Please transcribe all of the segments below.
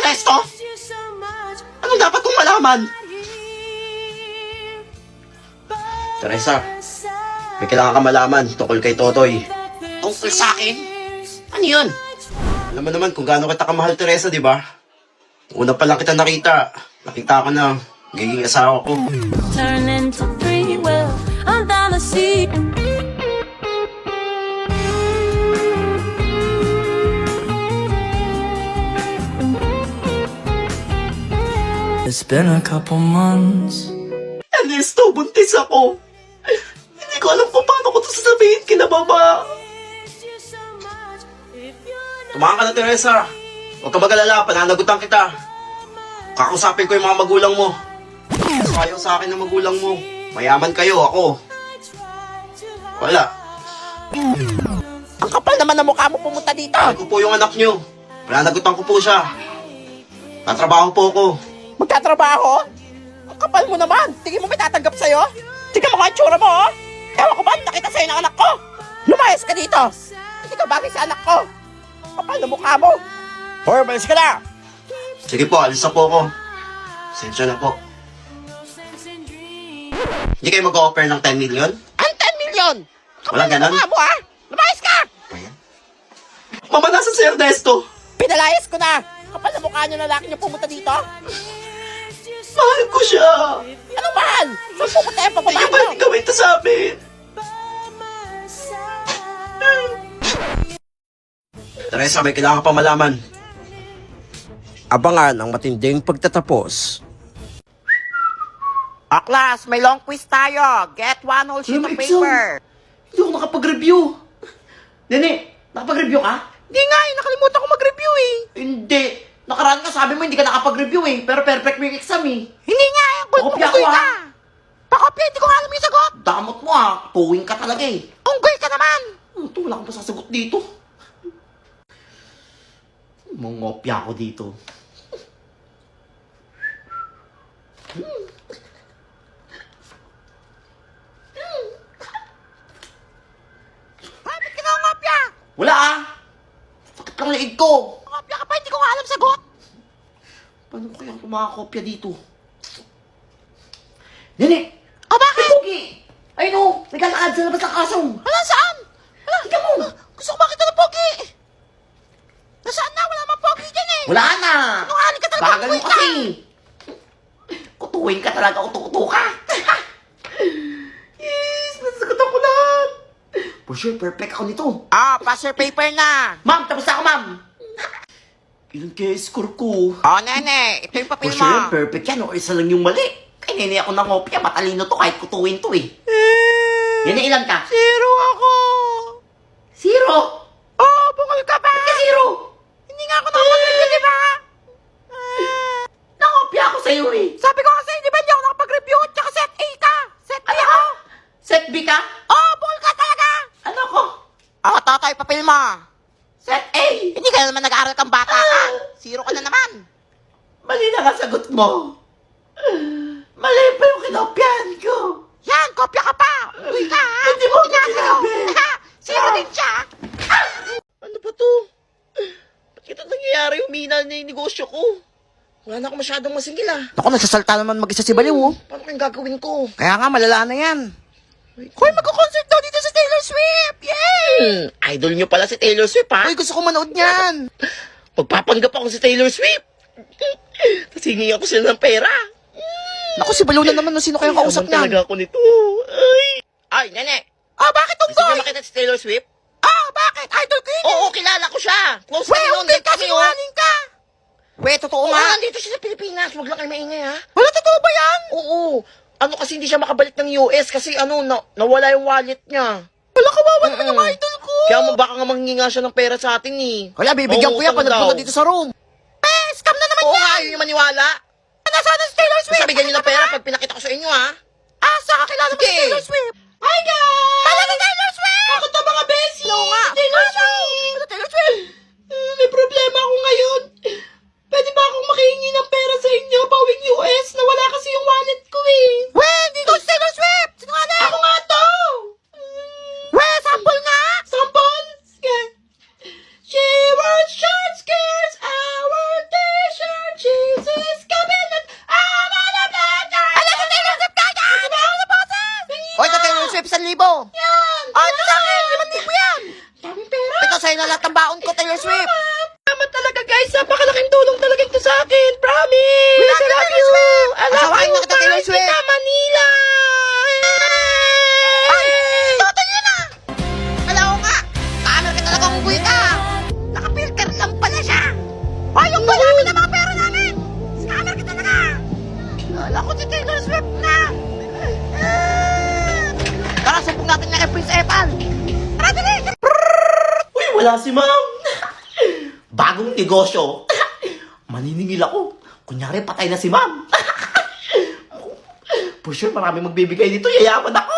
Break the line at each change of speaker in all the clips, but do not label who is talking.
Ernesto? Anong dapat kong malaman? Teresa, may kailangan ka malaman tungkol kay Totoy. Tungkol sa akin? Ano yun? Alam mo naman kung gaano kita kamahal, Teresa, di ba? Una pa lang kita nakita ko na magiging asawa ko.
Turn into free will, I'm down the sea.
It's been a couple months.
Ernesto, buntis ako. Hindi ko alam kung paano ko ito sasabihin kina Mama. Tumahan ka na, Teresa. Huwag ka mag-alala, pananagutan kita. Kakausapin ko yung mga magulang mo. Ayaw sa akin ng magulang mo. Mayaman kayo, ako. Wala. Ang kapal naman na mukha mo pumunta dito. Ako po yung anak nyo. Pananagutan ko po siya. Tatrabaho po ako. Magtatrabaho? Ang kapal mo naman. Tingin mo may tatanggap sa'yo? Tingnan mo nga ang tsura mo, oh. Ewan ko ba, nakita sa'yo ng anak ko. Lumayas ka dito. Hindi ka bagay sa anak ko. Kapal na mukha mo. Hoy, malis ka na. Sige po, alis na po ako. Sensya na po. Hindi kayo mag-offer ng 10 million? Ang 10 million? Kapal na mukha mo, ha? Lumayas ka. Mama, nasa si Ernesto. Pinalayas ko na. Kapal na mukha niyo na lalaki niyo pumunta dito. Mahal ko siya. Anong mahal? Saan pupunta yung pagbabago? Hindi ka pwede gawin ito sa amin. Teresa, may kailangan pa malaman. Abangan ang matinding pagtatapos. Class, may long quiz tayo. Get one whole sheet of paper. Hindi ako nakapag-review. Nene, nakapag-review ka? Hindi nga, nakalimutan ko mag-review eh. Hindi. Nakaraan ka, sabi mo hindi ka nakapag-review eh. Pero perfect mo yung exam eh. Hindi nga,
Pakopya ko, ha?
Pakopya, hindi ko nga alam yung sagot. Damot mo ha, puwing ka talaga eh.
Unggoy ka naman!
Ito, wala akong masasagot dito. Mungopya ko dito.
Bakit ka na ungopya?
Wala ah! Sakit lang leeg ko.
Ungopya ka pa, hindi ko nga alam sagot.
Paano ko kaya kumakopya dito? Nene!
O bakit?
Ay, Pogi! Ay no! Naglalakad sa labas ng kasong!
Wala saan? Wala.
Tika mo!
Gusto ko makita ng pogi. Nasaan na? Wala mang pogi dyan eh.
Wala na!
Sinungaling ka talaga,
Bagal mo
kutuin ka.
kasi! Kutuin ka talaga, utu-utu ka! Yes! Nasasagot ako lahat! For sure, perfect ako nito.
Pass your paper na.
Ma'am, tapos na ako, ma'am! Ilan kaya score ko?
Nene, ito yung
For
papel
sure,
mo.
perfect yan. O, isa lang yung mali. Kay nene ako nangopya. Matalino to kahit kutuin to eh. Nene, ilan ka?
Zero ako.
Zero!
Bungol ka ba?
Ba't ka zero?
Hindi nga ako nakapag-review, di ba?
Nangopya ako sa'yo eh.
Sabi ko kasi, di ba hindi ako nakapag-review? Tsaka set A ka. Set B
Ano
ako.
ka? Set B ka?
Bungol ka talaga.
Ano ko?
Totoy, papel mo.
Set A!
Hindi ka naman nag-aaral kang bata ka. Zero ka na naman.
Mali na nga sagot mo. Mali pa yung kinopyahan ko.
Yan, kopya ka pa. Uy ka, ha?
Hindi mo ako
Tingnan
sinabi.
Zero din siya.
Ano ba to? Ba't ito nangyayari? Humina na yung negosyo ko. Wala na ako masyadong masingil ah.
Ako, nagsasalta naman mag-isa si Baliw, oh.
Paano kayong gagawin ko?
Kaya nga, malala na yan. Hoy, magko-concert daw dito sa Taylor Swift! Yay!
Idol nyo pala si Taylor Swift ha?
Hoy, gusto ko manood niyan.
Pagpapanggap ako si Taylor Swift. Tapos hingi ako sila ng pera.
Naku, si Baliw na naman no, sino kayong kausap
Yaman talaga
niyan?
ako nito. Ay, nene.
Bakit
Gusto
unggoy?
niyo makita si Taylor Swift?
Bakit? Idol ko yun.
Oo, kilala ko siya. Close
Weh,
kami noon.
unggoy ka,
Kami, oh.
sinungaling ka. Weh, totoo
Oo,
nga.
nandito siya sa Pilipinas. Huwag lang kayo maingay ha.
Wala, totoo ba yan?
Oo. Ano kasi hindi siya makabalik ng US kasi nawala yung wallet niya.
Wala, kawawa naman yung idol ko.
Kaya mo baka nga manghingi nga siya ng pera sa atin eh.
Wala, bibigyan ko yan
Oo,
pag
utang
nagpunta
daw.
dito sa room. Scam na naman
Oo
yan.
nga, yun yung maniwala.
Nasaan na si Taylor Swift?
Basta bigyan niyo ng pera pag pinakita ko sa inyo ha.
Saan kakilala mo si
Sige.
Taylor Swift?
Hi guys!
Kala ni Taylor Swift!
Ako to mga besi!
Oo nga.
Taylor
Ano?
Swift!
Ano, Taylor Swift?
May problema ako ngayon. Pwede ba akong makihingi ng pera sa inyo pawing US na wala kasi yung wallet ko eh?
Weh, hindi ko si Taylor Swift! Sinungaling!
Ako nga to!
Weh, sample nga!
Sample? Sige. She wears short skirts, I wear t-shirts.
mo na mga pera namin! Scammer ka talaga! Kilala ko si Taylor Swift na! Tara, sumpong natin na Prince Epan! Tara, dali!
Uy, wala si ma'am. Bagong negosyo. Maniningil ako. Kunyari, patay na si ma'am. For sure, marami magbibigay dito. Yayaman ako.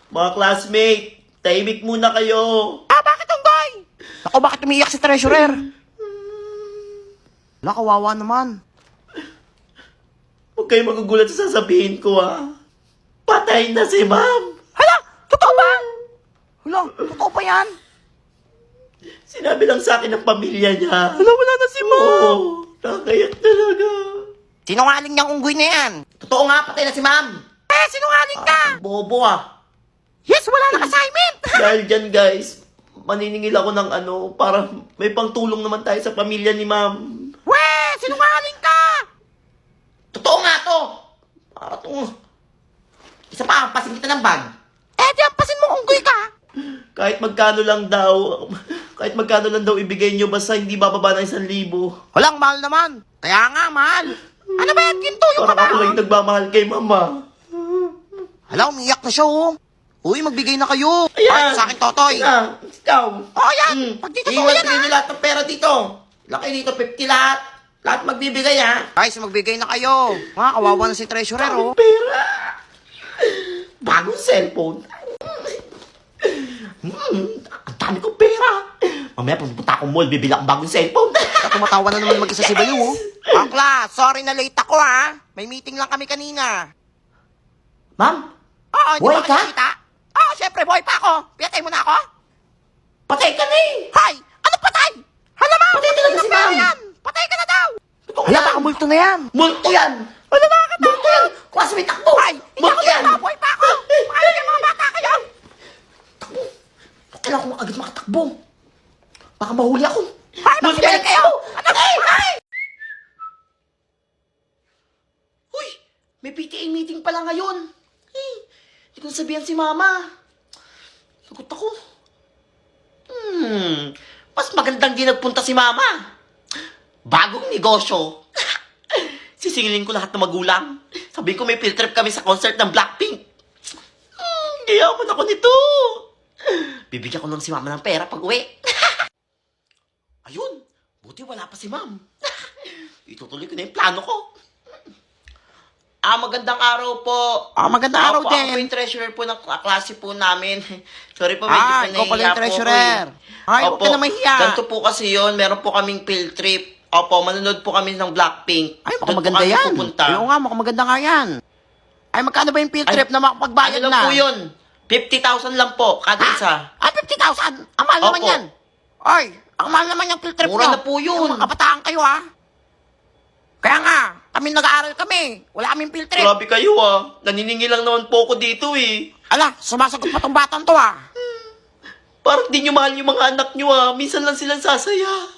Mga classmate, tahimik muna kayo.
Bakit Onggoy? Ako, bakit umiiyak si Treasurer? Wala, kawawa naman.
Huwag kayo magugulat sa sasabihin ko, Patay na si ma'am.
Hala, totoo ba? Hala, totoo pa yan?
Sinabi lang sa akin ng pamilya niya. Wala na si ma'am. Oo, nakayak talaga.
Sinungaling niyang unggoy na yan.
Totoo nga, patay na si ma'am.
Sinungaling ka!
Bobo
Yes, wala nang assignment!
Dahil dyan, guys, maniningil ako ng para may pangtulong naman tayo sa pamilya ni ma'am.
Sinungaling ka!
Totoo nga to! Isa pa, pasin kita ng bag.
Di ampasin mo unggoy ka!
Kahit magkano lang daw ibigay nyo, basta hindi bababa ng 1,000.
Walang mahal naman. Kaya nga, mahal. Ano ba yan? Ginto yung
Parang ako
kaba?
lang yung nagmamahal kay mama.
Hala, umiyak na siya, oh. Uy, magbigay na kayo.
Ayan.
Ay, sa akin, Totoy.
Ikaw.
Yan. Pag dito to,
Iwan
yan,
ko nyo lahat ng pera dito. Laki dito, 50 lahat. Lahat magbibigay,
Guys, magbigay na kayo. Mga kawawa na si Treasurer, oh.
Pera. Bagong cellphone. Ang dami kong pera. Mamaya pupunta akong mall, bibili akong bagong cellphone.
Tumatawa na naman mag-isa si Bayo, oh. Akla, sorry na late ako, ha. May meeting lang kami kanina.
Ma'am,
Oo, di
Buhay
ba
ka?
nakikita? Oo, syempre, buhay pa ako. Pinatay mo na ako?
patay ka na eh.
Hay! Ano patay? Hala, ma'am!
Patay talaga si ma'am.
Yan. Patay ka na daw!
Totoo
Hala,
yan.
baka multo na yan.
Multo yan.
Ano nakakatawa?
Multo yan. Klase may takbo.
Ay, hindi
Multo
ako
yan.
bata, buhay pa ako. Ay, yung mga bata kayo.
Kailangan ko agad makatakbo. Baka mahuli ako.
Ay, magbibigay kayo. Ano kayo? Ay!
Uy, may PTA meeting pala ngayon. Hindi ko sabihan si mama. Sagot ako. Mas magandang di nagpunta si mama. Bagong negosyo. Sisingilin ko lahat ng magulang. Sabihin ko may field trip kami sa concert ng Blackpink. Gayaman ako nito. Bibigyan ko lang si mama ng pera pag uwi. Ayun, buti wala pa si ma'am. Itutuloy ko na yung plano ko. Magandang araw po.
Magandang araw
Ako
din.
po yung treasurer po ng klase po namin. Sorry po, medyo
Ikaw pala
pinahiya
yung
po
treasurer.
ako eh.
Ay, huwag ka na mahiya.
Ganito po kasi yun, meron po kaming field trip. Opo, manunod po kami ng Blackpink.
Ay,
Doon
mukhang
po
maganda
kami
yan.
pupunta.
Oo nga, mukhang maganda nga yan. Ay, magkano ba yung field trip na makapagbayad
Ano
na?
lang po yun? 50,000 lang po, kada isa.
50,000? Ang mahal naman
Opo.
yan. Ay, ang mahal naman yung field trip
Mura
nyo.
na po yun.
Yung mga kabataan kayo, ha? Kaya nga, kami nag-aaral kami. Wala kaming field trip.
Grabe kayo Naniningil lang naman po ako dito eh.
Ala, sumasagot pa tong batang to, ha?
Parang di nyo mahal yung mga anak nyo Minsan lang silang sasaya.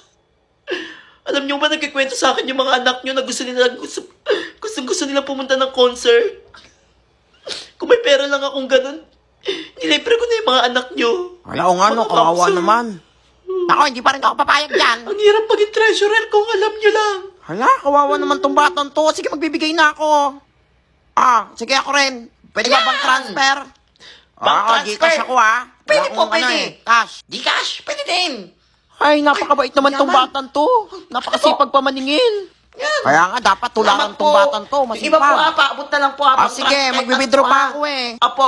Alam nyo ba, nagkikwento sa akin yung mga anak nyo na gusto nila pumunta ng concert. Kung may pera lang akong ganun, nilibre ko na yung mga anak nyo.
Wala ko nga, no,
Mga
kawawa
kapsa.
naman. Ako, hindi pa rin ako papayag dyan.
Ang hirap maging treasurer kung alam nyo lang.
Hala, kawawa naman tong batang to. Sige, magbibigay na ako. Sige ako rin. Pwede ba
Ayan!
bang transfer?
Bank transfer?
Gcash ako, ha?
Pwede
Wala
po,
akong
pwede.
Cash.
Di cash, pwede din.
Ay, napakabait naman tong
yaman.
batang to. Napakasipag pa maningil.
Yan.
Kaya nga, dapat tularan
Salamat
tong
po.
batang to.
Yung iba po
Masipag.
paabot na lang po
Sige, magbe-withdraw pa ako eh.
Apo,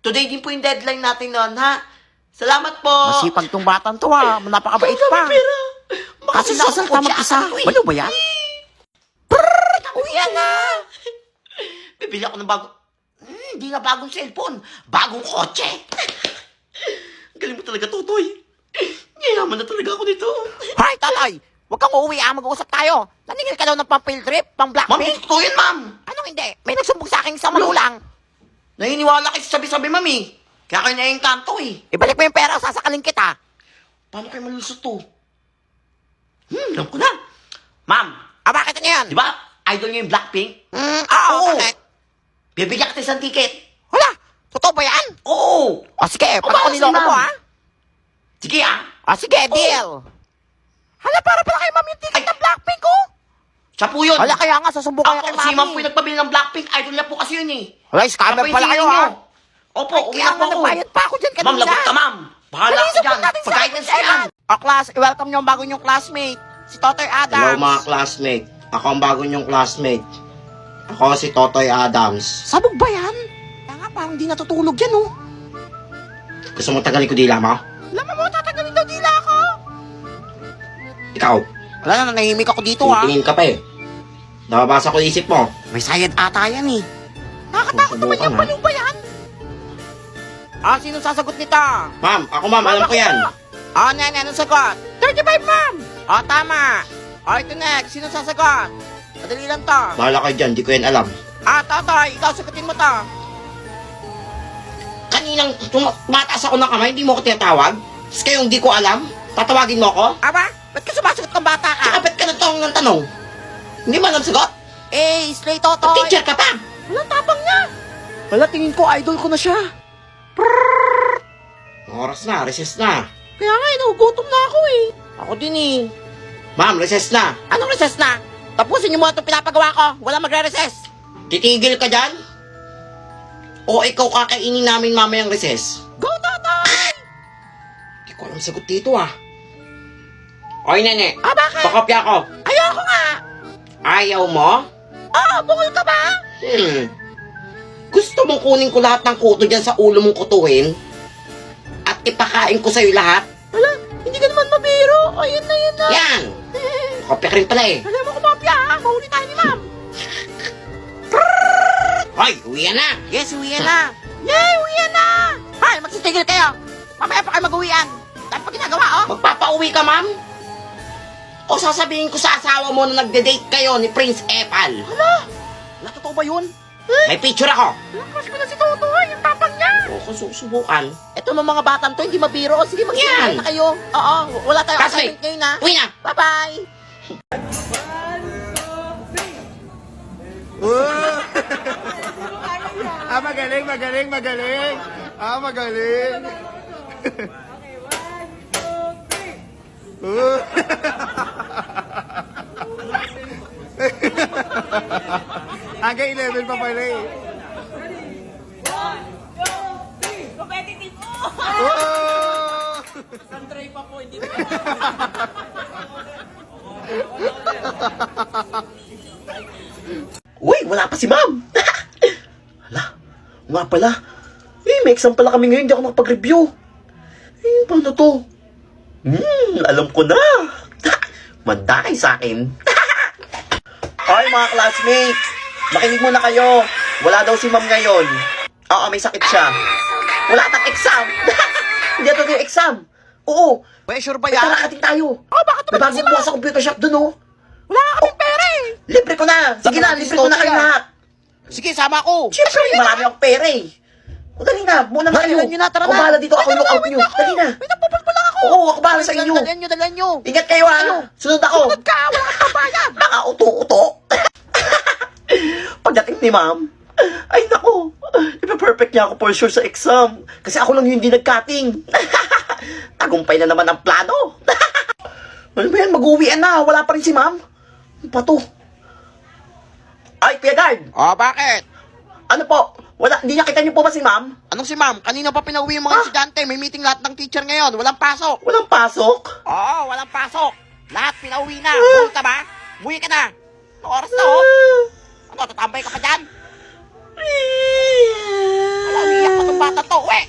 today din po yung deadline natin noon, ha? Salamat po.
Masipag tong batang to, ha? Napakabait
Ang
pa.
dami pera.
Kasi nasaan ka mag-isa? Balo ba yan?
Uwi na. Bibili ako ng hindi na bagong cellphone. Bagong kotse. Ang galing mo talaga, Totoy. Yayaman na talaga ako nito.
Hay, tatay! Huwag kang uuwi, mag-uusap tayo. Naningil ka daw ng pang-field trip,
Ma'am,
pang-Blackpink.
totoo yun, ma'am.
Anong hindi? May nagsumbong sa akin isang magulang.
Naniniwala kayo sa sabi-sabi, mami. Kaya kayo naiengkanto eh.
Ibalik mo yung pera o sasakalin kita.
Paano kayo malusot to? Alam ko na. Ma'am,
Bakit ano yan?
di ba idol niyo yung Blackpink?
Oo,
Oo.
bakit?
Bibigyan kita isang ticket.
Wala, totoo ba yan?
Oo.
Sige,
O,
pag ako
bakit si
niloko mo,
ma'am?
ha?
Sige
Sige, deal. Hala, para pala kay ma'am yung ticket ng Blackpink ko.
Siya po yun.
Hala, kaya nga, sasubukan
Ako,
kay
si
mami.
ma'am po yung nagpabili ng Blackpink. Idol niya po kasi yun eh.
Hala, scammer pala kayo, ha?
Opo,
Ay,
uwi
kaya
na po
nga,
ako.
nagbayad pa ako dyan kanina.
Ma'am, lagot ka, ma'am. Bahala
Dali,
ako
support
dyan.
natin si
Pag-guidance
Ate
ka yan.
O, class, i-welcome niyo ang bago niyong classmate, si Totoy Adams.
Hello mga classmate. Ako ang bago niyong classmate. Ako si Totoy Adams.
Sabog ba yan? Kaya nga, parang di natutulog yan, oh.
Gusto mo tagalin ko dila mo?
Alam mo, tatagalin daw dila ako.
Ikaw,
Wala na, nanahimik ako dito, ha?
titingin ka pa eh. Nababasa ko isip mo.
May sayad ata yan, eh. Nakakatakot naman
Susubukan,
yung
ha?
baliw ba yan? Ah, sino sasagot nito?
Ma'am, ako ma'am, alam ko yan.
Ah, nene, anong sagot? 35, ma'am! Ah, tama. Ah, ito next, sino sasagot? Madali lang to.
Bahala kayo dyan, di ko yan alam.
Ah, Totoy, ikaw sagutin mo to.
Kaninang tumataas ako ng kamay, hindi mo ako tinatawag? Tapos kayong di ko alam? Tatawagin mo ako?
Aba, ba't ka sumasagot ng bata ka?
Tsaka ba't ka nagtanong ng tanong? Hindi mo alam sagot?
Eh, Slay Totoy.
Teacher ka pa!
Walang tapang niya. Wala, tingin ko, idol ko na siya.
Oras na, recess na.
Kaya nga, inugutom na ako eh. Ako din eh.
Ma'am, recess na.
Anong recess na? Tapusin niyo muna itong pinapagawa ko. Wala magre-recess.
Titigil ka dyan? O ikaw kakainin namin mamayang recess?
Go, Totoy!
Hindi ko alam sagot dito ah. Oy, nene.
Ah, bakit?
Pakopya ko.
Ayoko nga.
Ayaw mo?
Oh, bukol ka ba?
Gusto mong kunin ko lahat ng kuto dyan sa ulo mong kutuin? At ipakain ko sa'yo lahat?
Wala, hindi ka naman mabiro. Ayun na, yun na.
Yan! Pakopya ka rin pala eh.
Alam mo kumapya ha, mahuli tayo ni ma'am.
Hoy, uwi na!
Yes, uwian na. Yay, uwian na. Hay, magsitigil kayo. Mamaya pa kayo mag-uwian. Dahil pa ginagawa, oh.
Magpapauwi ka, ma'am? O sasabihin ko sa asawa mo na nagde-date kayo ni Prince Epal?
Wala, totoo ba yun?
May picture ako.
Wala, crush ko na si Totoy, yung tapang niya.
O kung susubukan.
Ito mga batang to, hindi mabiro. O, sige, magsisigil
Yan.
na kayo. Oo, wala tayong
Classmate.
assignment ngayon, ha.
Uwi na!
Bye-bye.
Ah, magaling, magaling, magaling. Ah, magaling. Hanggang 11 pa pala eh. Oh!
Uy, wala pa si ma'am. Hala, nga pala. May exam pala kami ngayon, hindi ako nakapag-review. Paano to? Alam ko na. Manday sa akin. Ay, mga classmates. Makinig muna kayo. Wala daw si ma'am ngayon. Oo, may sakit siya. Wala tang exam. Hindi ito yung exam. Oo.
Well, sure ba
May
yan?
tarakating tayo.
Oh, bakit
May
naman
bagong bukas sa computer shop dun, oh.
Wala nga kaming pera eh.
Libre ko na. Sige na, libre ko na kayo lahat.
Sige, sama ko.
Siyempre, marami akong pera eh. O, dali na, muna na kayo.
Dalilan nyo na, tara
Ako
na.
bahala dito, ako yung out nyo. Dali na.
May napupulpo lang ako.
Oo, ako bahala sa inyo.
Dalian nyo.
Ingat kayo ha. Sunod ako.
Sunod ka, wala kang pabayad.
Mga uto-uto. Pagdating ni ma'am, ay nako, ipa-perfect niya ako for sure sa exam. Kasi ako lang yung hindi nag-cutting. Tagumpay na naman ang plano. Ano ba yan, mag-uwian na, wala pa rin si ma'am. Ano pa to? Ay, Kuya Guard,
Oh, bakit?
ano po? Wala, hindi nakita niyo po ba si ma'am?
Anong si ma'am? Kanina pa pinauwi yung mga estudyante. May meeting lahat ng teacher ngayon. Walang pasok.
Walang pasok?
Oo, walang pasok. Lahat pinauwi na. Buwi ka ba? Buwi ka na. Anong oras na, oh? Ano, tatambay ka pa dyan? Wala, umiyak pa itong bata to. Uwi!